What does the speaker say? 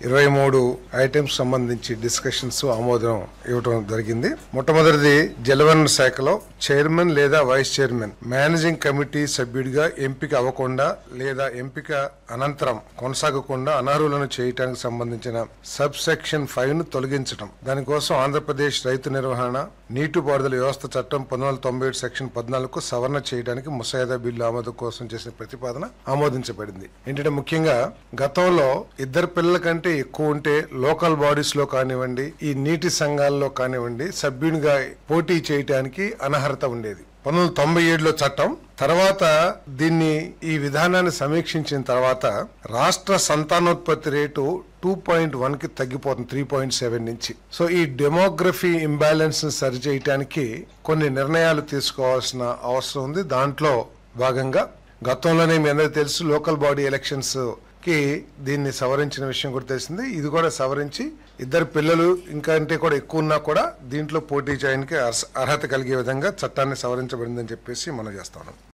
23 items సంబంధించి discussions ఆమోదం ఇవ్వడం జరిగింది. మొట్టమొదటిది జలవనరుల శాఖలో చైర్మన్ లేదా వైస్ చైర్మన్ మేనేజింగ్ కమిటీ సభ్యుడిగా ఎంపిక అవ్వకుండా లేదా ఎంపిక అనంతరం కొనసాగకుండా అనర్హులను చేయటానికి సంబంధించిన సబ్ సెక్షన్ 5 ను తొలగించడం. దానికోసం ఆంధ్రప్రదేశ్ రైతు నిర్వహణ నీటిపారుదల వ్యవస్థ చట్టం 1997 సెక్షన్ 14కు సవరణ చేయడానికి ముసాయిదా బిల్లు ఆమోదం కోసం చేసిన ప్రతిపాదన ఆమోదించబడింది. ఏంటంటే ముఖ్యంగా గతంలో ఇద్దరు పిల్లల కంటే ఎక్కువ ఉంటే లోకల్ బాడీస్ లో కానివ్వండి, ఈ నీటి సంఘాల్లో కానివ్వండి సభ్యునిగా పోటీ చేయడానికి అనర్హత ఉండేది. 1997లో చట్టం తర్వాత ఈ విధానాన్ని సమీక్షించిన తర్వాత రాష్ట్ర సంతానోత్పత్తి రేటు 2.1 కి తగ్గిపోతుంది 3.7 నుంచి. సో ఈ డెమోగ్రఫీ ఇంబ్యాలెన్స్ ని సరిచేయటానికి కొన్ని నిర్ణయాలు తీసుకోవాల్సిన అవసరం ఉంది. దాంట్లో భాగంగా గతంలోనే మీ అందరికీ తెలుసు లోకల్ బాడీ ఎలక్షన్స్ కి దీన్ని సవరించిన విషయం కూడా తెలిసింది. ఇది కూడా సవరించి ఇద్దరు పిల్లలు ఇంకా అంటే కూడా ఎక్కువ ఉన్నా కూడా దీంట్లో పోటీ చేయడానికి అర్హత కలిగే విధంగా చట్టాన్ని సవరించబడిందని చెప్పేసి మనం చేస్తాం.